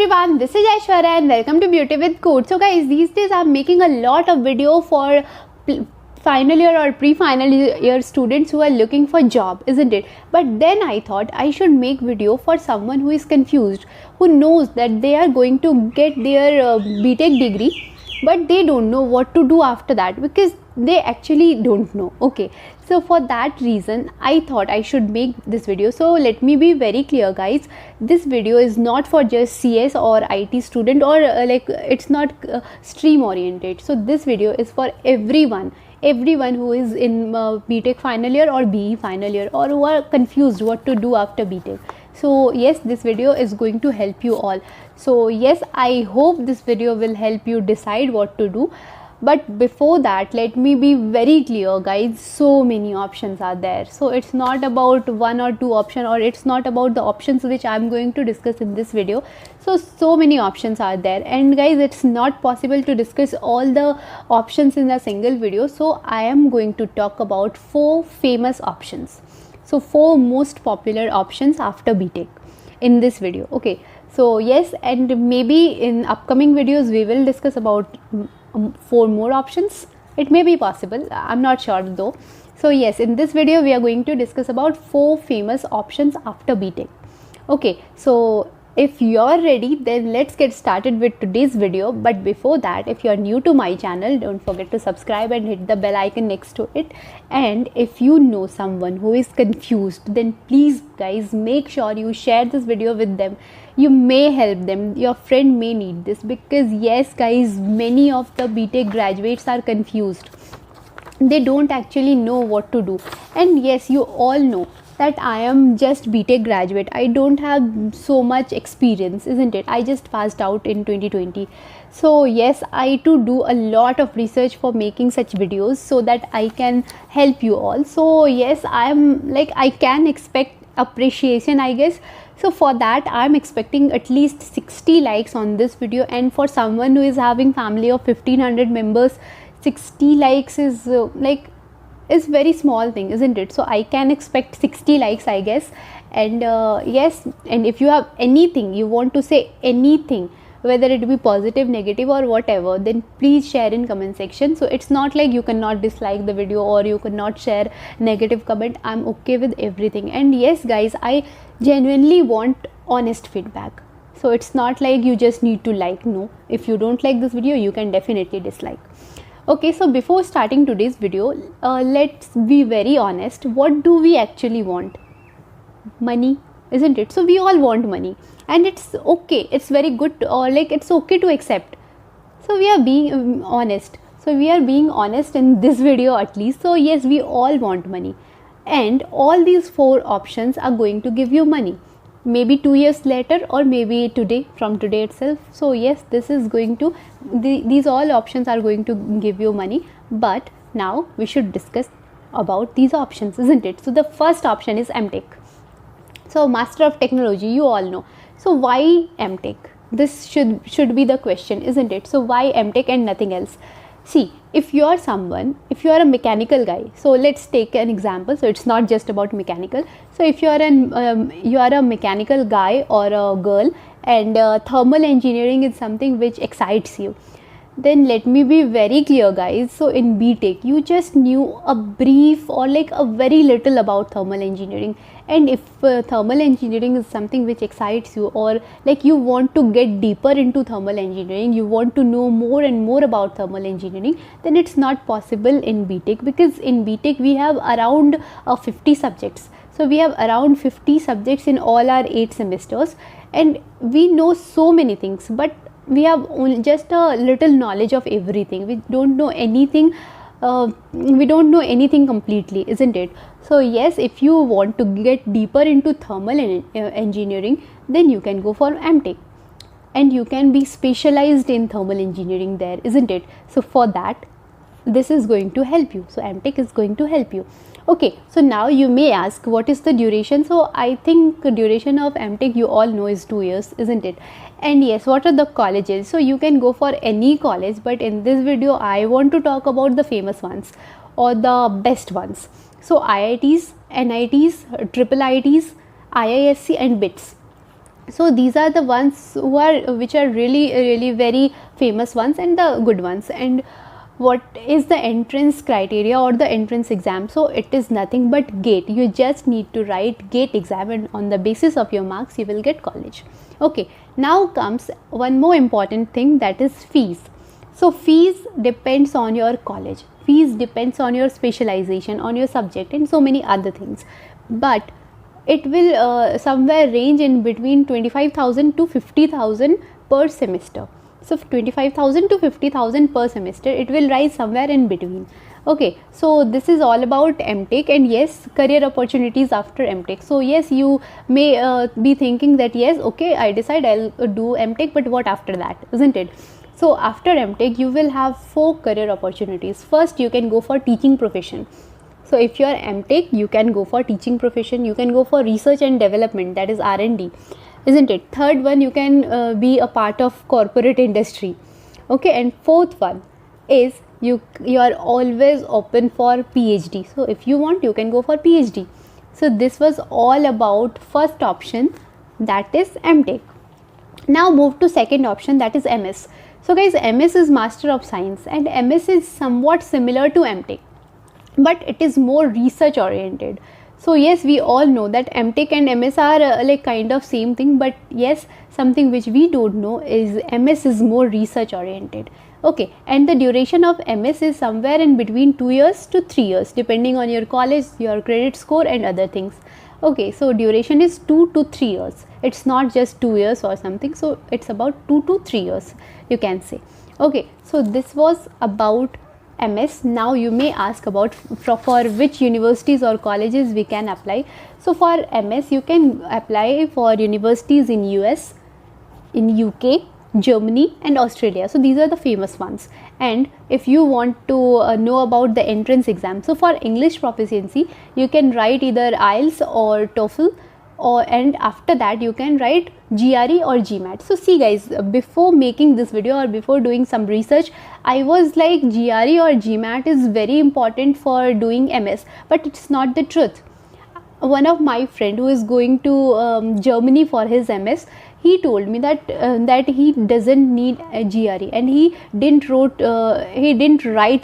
everyone, this is Aishwarya and welcome to Beauty with Code. So guys, these days I'm making a lot of video for final year or pre-final year students who are looking for job, isn't it? But then I thought I should make video for someone who is confused, who knows that they are going to get their BTech degree, but they don't know what to do after that because they actually don't know. Okay, so for that reason I thought I should make this video. So let me be very clear guys, this video is not for just CS or IT student or it's not stream oriented. So this video is for everyone who is in BTech final year or BE final year, or who are confused what to do after BTech. So yes, this video is going to help you all. So yes, I hope this video will help you decide what to do. But before that, let me be very clear guys, so many options are there. So it's not about one or two options, or it's not about the options which I'm going to discuss in this video. So many options are there, and guys, it's not possible to discuss all the options in a single video. So I am going to talk about 4 famous options. So 4 most popular options after BTech in this video. Okay, so yes, and maybe in upcoming videos we will discuss about 4 more options. It may be possible, I'm not sure though. So yes, in this video we are going to discuss about 4 famous options after BTech. Okay, so if you're ready, then let's get started with today's video. But before that, if you're new to my channel, don't forget to subscribe and hit the bell icon next to it. And if you know someone who is confused, then please guys, make sure you share this video with them. You may help them, your friend may need this, because yes guys, many of the BTech graduates are confused. They don't actually know what to do. And yes, you all know that I am just BTech graduate. I don't have so much experience, isn't it? I just passed out in 2020. So yes, I too do a lot of research for making such videos so that I can help you all. So yes, I can expect appreciation, I guess. So for that, I'm expecting at least 60 likes on this video. And for someone who is having family of 1500 members, 60 likes is is very small thing, isn't it? So I can expect 60 likes, I guess. And yes, and if you have anything you want to say, anything, whether it be positive, negative or whatever, then please share in comment section. So it's not like you cannot dislike the video or you cannot share negative comment. I'm okay with everything. And yes guys, I genuinely want honest feedback. So it's not like you just need to like. No, if you don't like this video, you can definitely dislike. Okay, so before starting today's video, let's be very honest. What do we actually want? Money, isn't it? So we all want money, and it's okay, it's very good, or it's okay to accept. So we are being honest. So we are being honest in this video at least. So yes, we all want money, and all these 4 options are going to give you money. Maybe 2 years later, or maybe today, from today itself. So yes, this is going to these all options are going to give you money. But now we should discuss about these options, isn't it? So the first option is MTech. So Master of Technology, you all know. So why MTech? This should be the question, isn't it? So why MTech and nothing else? See, if you are a mechanical guy, so let's take an example. So it's not just about mechanical. So if you are a mechanical guy or a girl, and thermal engineering is something which excites you, then let me be very clear guys. So in BTech, you just knew a brief or a very little about thermal engineering. And if thermal engineering is something which excites you, or you want to get deeper into thermal engineering, you want to know more and more about thermal engineering, then it's not possible in BTech, because in BTech we have around 50 subjects. So we have around 50 subjects in all our 8 semesters, and we know so many things, but we have only just a little knowledge of everything. We don't know anything. We don't know anything completely, isn't it? So yes, if you want to get deeper into thermal engineering, then you can go for MTech, and you can be specialized in thermal engineering there, isn't it? So for that, this is going to help you. So MTech is going to help you. Okay, so now you may ask, what is the duration? So I think the duration of MTech you all know is 2 years, isn't it? And yes, what are the colleges? So you can go for any college, but in this video I want to talk about the famous ones or the best ones. So IITs, NITs, triple ITs, IISc and BITS. So these are the ones which are really very famous ones and the good ones. And what is the entrance criteria or the entrance exam? So it is nothing but GATE. You just need to write GATE exam, and on the basis of your marks you will get college. Okay, now comes one more important thing, that is fees. So fees depends on your college, fees depends on your specialization, on your subject, and so many other things, but it will somewhere range in between 25,000 to 50,000 per semester. So 25,000 to 50,000 per semester, it will rise somewhere in between. Okay, so this is all about MTech, and yes, career opportunities after MTech. So yes, you may be thinking that yes, okay, I decide I'll do MTech, but what after that, isn't it? So after MTech you will have 4 career opportunities. First, you can go for teaching profession. So if you are MTech, you can go for teaching profession, you can go for research and development, that is R&D, isn't it? Third one, you can be a part of corporate industry. Okay, and fourth one is you are always open for PhD. So if you want, you can go for PhD. So this was all about first option, that is MTech. Now move to second option, that is MS. So guys, MS is Master of Science, and MS is somewhat similar to MTech, but it is more research oriented. So yes, we all know that MTech and MS are like kind of same thing, but yes, something which we don't know is MS is more research oriented. Okay, and the duration of MS is somewhere in between 2 years to 3 years, depending on your college, your credit score, and other things. Okay, so duration is 2 to 3 years. It's not just 2 years or something, so it's about 2 to 3 years, you can say. Okay, so this was about MS. Now you may ask about for which universities or colleges we can apply. So for MS, you can apply for universities in US, in UK, Germany, and Australia. So these are the famous ones. And if you want to know about the entrance exam, so for English proficiency, you can write either IELTS or TOEFL, and after that you can write GRE or GMAT. So see guys, before making this video or before doing some research, I was like GRE or GMAT is very important for doing MS, but it's not the truth. One of my friend who is going to Germany for his MS, he told me that that he doesn't need a GRE, and he didn't write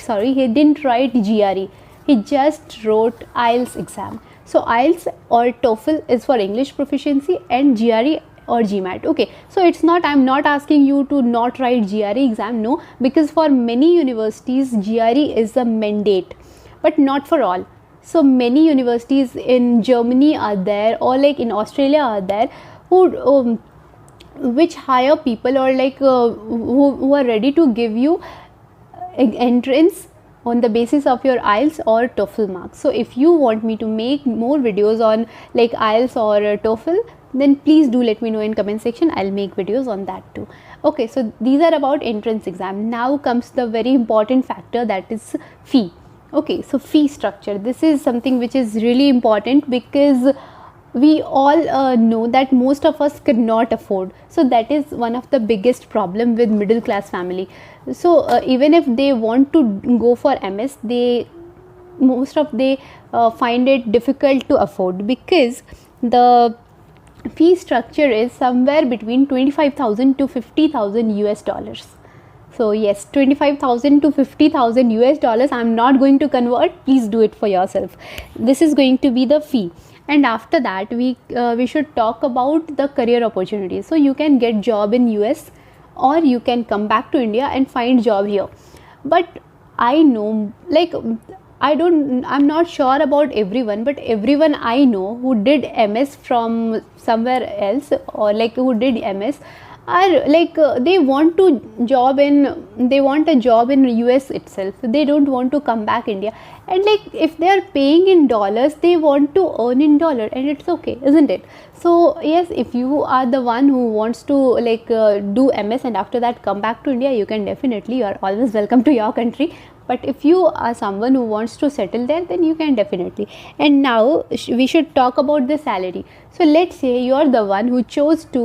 GRE, he just wrote IELTS exam. So IELTS or TOEFL is for English proficiency, and GRE or GMAT. Okay, so it's not, I'm not asking you to not write GRE exam, no, because for many universities GRE is a mandate, but not for all. So many universities in Germany are there, or like in Australia are there, who which hire people, or like who are ready to give you entrance on the basis of your IELTS or TOEFL marks. So if you want me to make more videos on like IELTS or TOEFL, then please do let me know in comment section. I'll make videos on that too. Okay, so these are about entrance exam. Now comes the very important factor, that is fee. Okay, so fee structure, this is something which is really important, because we all know that most of us cannot afford. So that is one of the biggest problem with middle class family. So even if they want to go for MS, they find it difficult to afford, because the fee structure is somewhere between 25,000 to 50,000 US dollars. So yes, 25,000 to 50,000 US dollars. I'm not going to convert, please do it for yourself. This is going to be the fee. And after that we should talk about the career opportunities. So you can get job in US, or you can come back to India and find job here. But I know, like, I'm not sure about everyone, but everyone I know who did MS from somewhere else, or like who did MS, are like they want a job in US itself. They don't want to come back India, and like if they are paying in dollars, they want to earn in dollar, and it's okay, isn't it? So yes, if you are the one who wants to like do MS and after that come back to India, you can definitely, you are always welcome to your country. But if you are someone who wants to settle there, then you can definitely. And now we should talk about the salary. So let's say you are the one who chose to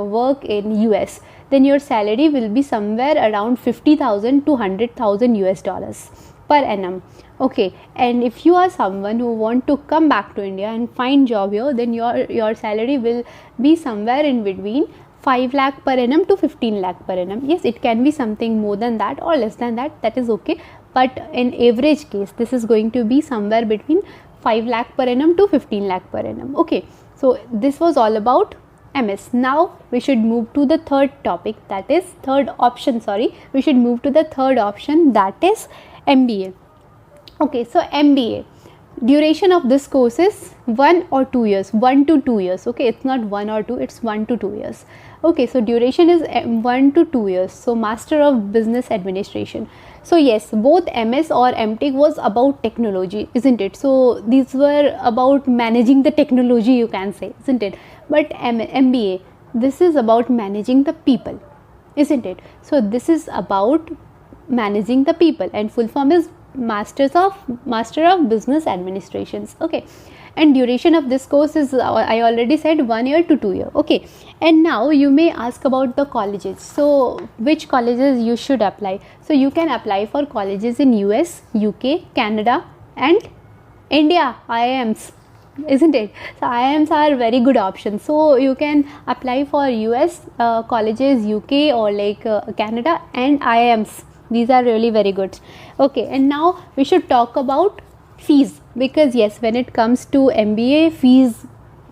work in US, then your salary will be somewhere around 50,000 to 100,000 US dollars. per annum. Okay, and if you are someone who want to come back to India and find job here, then your salary will be somewhere in between 5 lakh per annum to 15 lakh per annum. Yes, it can be something more than that or less than that, that is okay, but in average case this is going to be somewhere between 5 lakh per annum to 15 lakh per annum. Okay, so this was all about MS. Now we should move to the third topic, that is third option, sorry, we should move to the third option, that is MBA. Okay, so MBA, duration of this course is 1 or 2 years, 1 to 2 years. Okay, it's not 1 or 2, it's 1 to 2 years. Okay, so duration is 1 to 2 years. So Master of Business Administration. So yes, both MS or MTech was about technology, isn't it? So these were about managing the technology, you can say, isn't it? But MBA, this is about managing the people, isn't it? So this is about managing the people, and full form is Master of Business Administrations. Okay, and duration of this course is, I already said, 1 year to 2 year. Okay, and now you may ask about the colleges. So which colleges you should apply? So you can apply for colleges in US, UK, Canada and India, IIMs, isn't it? So IIMs are very good options. So you can apply for US colleges, UK or like Canada and IIMs. These are really very good. Okay, and now we should talk about fees, because yes, when it comes to MBA, fees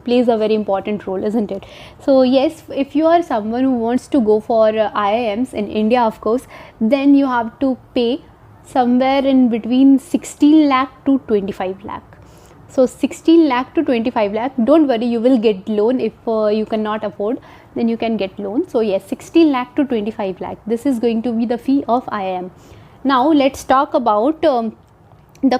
plays a very important role, isn't it? So yes, if you are someone who wants to go for IIMs in India, of course, then you have to pay somewhere in between 16 lakh to 25 lakh. So 16 lakh to 25 lakh, don't worry, you will get loan. If you cannot afford, then you can get loan. So yes, 16 lakh to 25 lakh, this is going to be the fee of IIM. Now let's talk about the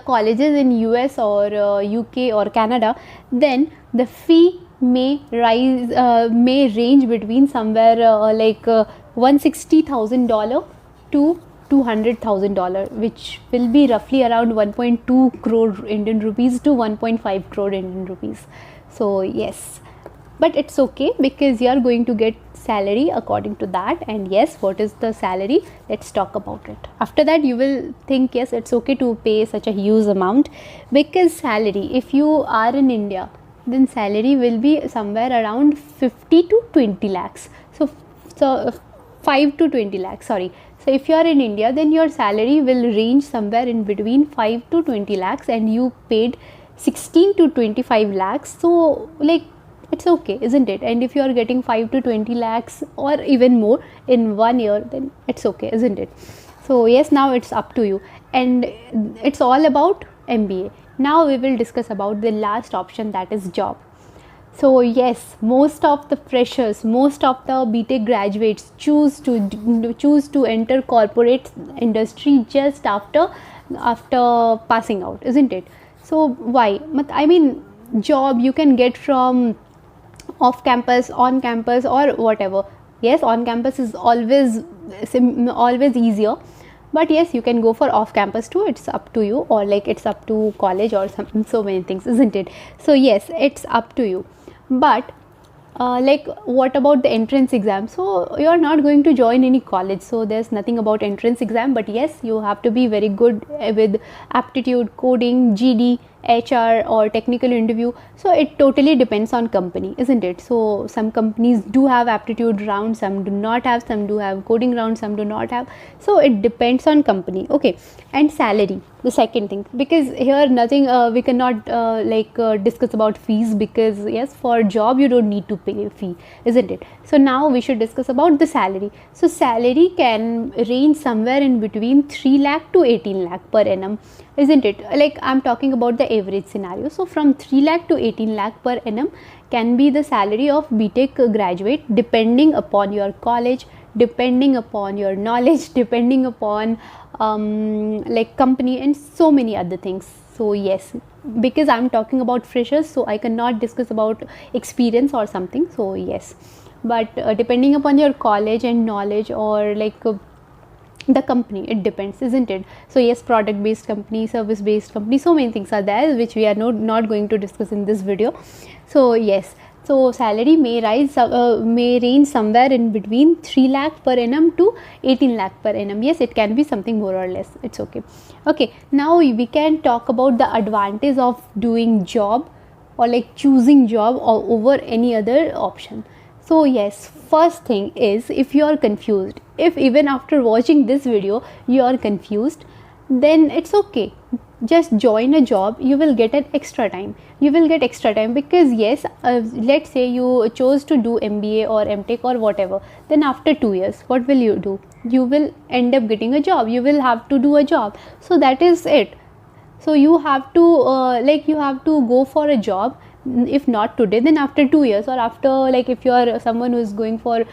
colleges in US or UK or Canada. Then the fee may range between somewhere like $160,000 to $200,000, which will be roughly around 1.2 crore Indian rupees to 1.5 crore Indian rupees. So yes, but it's okay, because you are going to get salary according to that. And yes, what is the salary? Let's talk about it. After that you will think, yes, it's okay to pay such a huge amount, because salary, if you are in India, then salary will be somewhere around 50 to 20 lakhs. So 5 to 20 lakhs, sorry. So if you are in India, then your salary will range somewhere in between 5 to 20 lakhs, and you paid 16 to 25 lakhs. So like, it's okay, isn't it? And if you are getting 5 to 20 lakhs or even more in 1 year, then it's okay, isn't it? So yes, now it's up to you, and it's all about MBA. Now we will discuss about the last option, that is job. So yes, most of the freshers, most of the BTech graduates choose to enter corporate industry just after passing out, isn't it? So why? I mean, job you can get from off campus, on campus or whatever. Yes, on campus is always easier, but yes, you can go for off campus too. It's up to you, or like it's up to college or so many things, isn't it? So yes, it's up to you. But like, what about the entrance exam? So you are not going to join any college, so there's nothing about entrance exam. But yes, you have to be very good with aptitude, coding, GD, HR or technical interview. So it totally depends on company, isn't it? So some companies do have aptitude round, some do not have, some do have coding round, some do not have. So it depends on company. Okay, and salary, the second thing, because here nothing we cannot discuss about fees, because yes, for job you don't need to pay a fee, isn't it? So now we should discuss about the salary. So salary can range somewhere in between 3 lakh to 18 lakh per annum, isn't it? Like, I'm talking about the average scenario. So from 3 lakh to 18 lakh per annum can be the salary of BTech graduate, depending upon your college, depending upon your knowledge, depending upon like company and so many other things. So yes, because I'm talking about freshers, so I cannot discuss about experience or something. So yes, but depending upon your college and knowledge, or like the company, it depends, isn't it? So yes, product based company, service based company, so many things are there which we are not going to discuss in this video. So yes, So salary may range somewhere in between 3 lakh per annum to 18 lakh per annum. Yes, it can be something more or less. It's okay. Okay, now we can talk about the advantage of doing job or like choosing job or over any other option. So yes, first thing is, if you are confused, if even after watching this video you are confused, then it's okay, just join a job. You will get an extra time, because yes, let's say you chose to do MBA or MTech or whatever, then after 2 years what will you do? You will end up getting a job, you will have to do a job. So that is it. So you have to you have to go for a job, if not today then after 2 years, or after, like if you are someone who is going for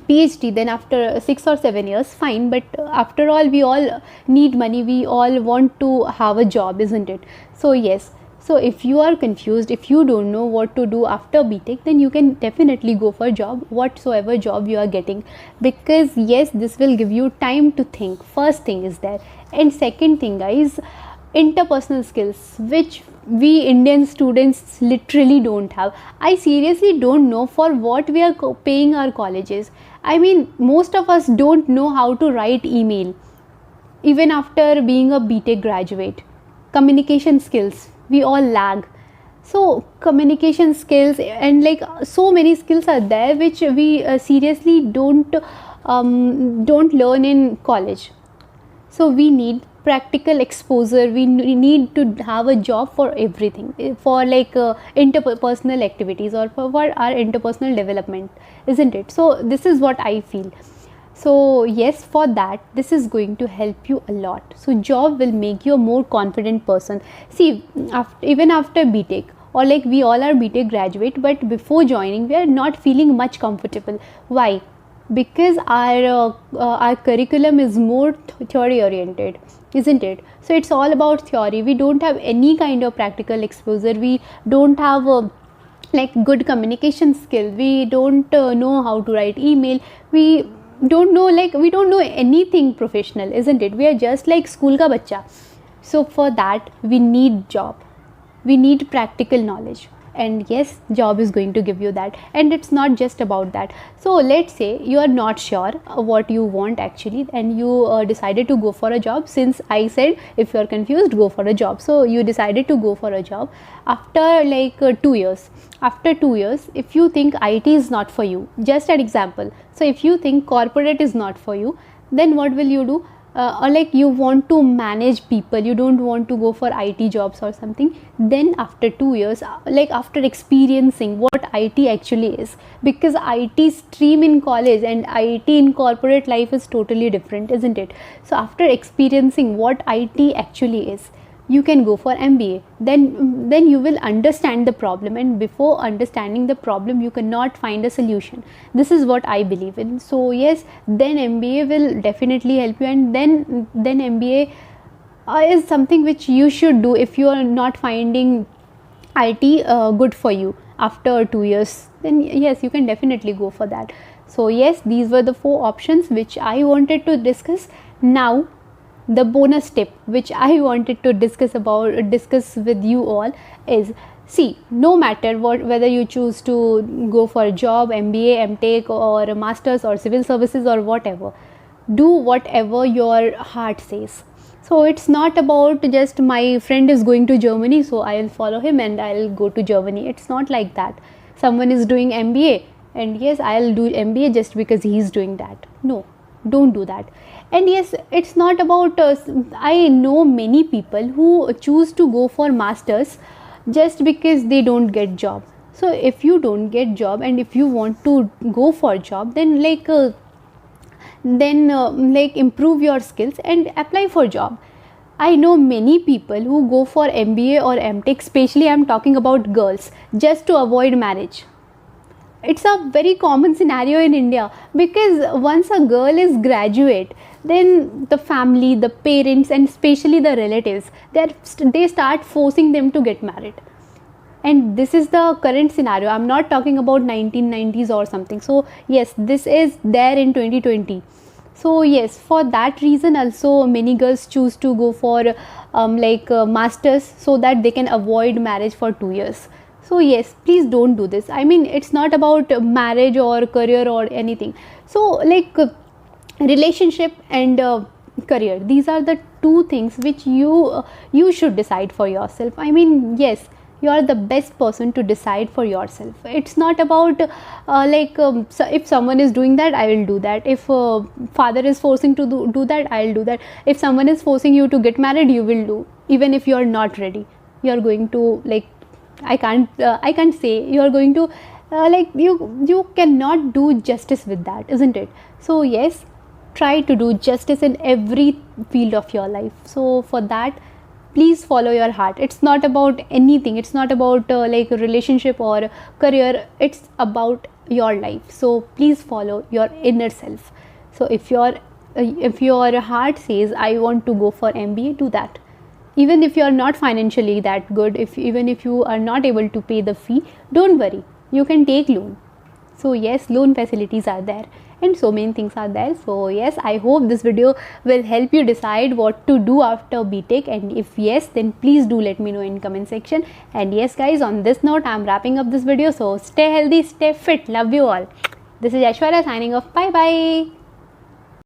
PhD, then after 6 or 7 years, fine. But after all, we all need money, we all want to have a job, isn't it? So yes, so if you are confused, if you don't know what to do after BTech, then you can definitely go for a job, whatsoever job you are getting, because yes, this will give you time to think. First thing is there. And second thing, guys, interpersonal skills, which we Indian students literally don't have. I seriously don't know for what we are paying our colleges. I mean, most of us don't know how to write email, even after being a BTech graduate. Communication skills, we all lag. So communication skills and like so many skills are there which we seriously don't learn in college. So we need practical exposure, we need to have a job for everything, for like interpersonal activities or for our interpersonal development, isn't it? So this is what I feel. So yes, for that, this is going to help you a lot. So job will make you a more confident person. See, even after BTech, or like we all are BTech graduate, but before joining we are not feeling much comfortable. Why? Because our curriculum is more theory oriented, isn't it? So it's all about theory. We don't have any kind of practical exposure, we don't have like good communication skill, we don't know how to write email, we don't know anything professional, isn't it? We are just like school ka bachcha. So for that we need job, we need practical knowledge, and yes, job is going to give you that. And it's not just about that. So let's say you are not sure what you want actually, and you decided to go for a job. Since I said if you are confused, go for a job, so you decided to go for a job after 2 years. After 2 years, if you think IT is not for you, just an example, so if you think corporate is not for you, then what will you do? Or like you want to manage people, you don't want to go for IT jobs or something, then after 2 years, like after experiencing what IT actually is, because IT stream in college and IT in corporate life is totally different, isn't it? So after experiencing what IT actually is, you can go for MBA. Then you will understand the problem, and before understanding the problem you cannot find a solution. This is what I believe in. So yes, then MBA will definitely help you, and then MBA is something which you should do if you are not finding IT good for you after 2 years. Then yes, you can definitely go for that. So yes, these were the 4 options which I wanted to discuss. Now the bonus tip which I wanted to discuss with you all is, see, no matter whether you choose to go for a job, MBA, MTech or a master's or civil services or whatever, do whatever your heart says. So it's not about just my friend is going to Germany, so I'll follow him and I'll go to Germany. It's not like that. Someone is doing MBA and yes, I'll do MBA just because he's doing that. No, don't do that. And yes, it's not about I know many people who choose to go for masters just because they don't get job. So if you don't get job and if you want to go for job, then improve your skills and apply for job. I know many people who go for MBA or MTech, especially I'm talking about girls, just to avoid marriage. It's a very common scenario in India, because once a girl is graduate, then the family, the parents and especially the relatives, they start forcing them to get married. And this is the current scenario. I'm not talking about 1990s or something. So yes, this is there in 2020. So yes, for that reason also many girls choose to go for masters, so that they can avoid marriage for 2 years. So yes, please don't do this. I mean, it's not about marriage or career or anything. So like relationship and career, these are the two things which you should decide for yourself. I mean, yes, you are the best person to decide for yourself. It's not about so if someone is doing that, I will do that. If father is forcing to do that, I'll do that. If someone is forcing you to get married, you will do. Even if you are not ready, you are going to like, I can't say you are going to you cannot do justice with that, isn't it? So yes, try to do justice in every field of your life. So for that, please follow your heart. It's not about anything. It's not about like a relationship or career. It's about your life. So please follow your inner self. So if your heart says I want to go for MBA, do that. Even if you are not financially that good, if even if you are not able to pay the fee, don't worry, you can take loan. So yes, loan facilities are there and so many things are there. So yes, I hope this video will help you decide what to do after BTech, and if yes, then please do let me know in comment section. And yes guys, on this note, I'm wrapping up this video. So stay healthy, stay fit, love you all. This is Aishwarya signing off. Bye bye.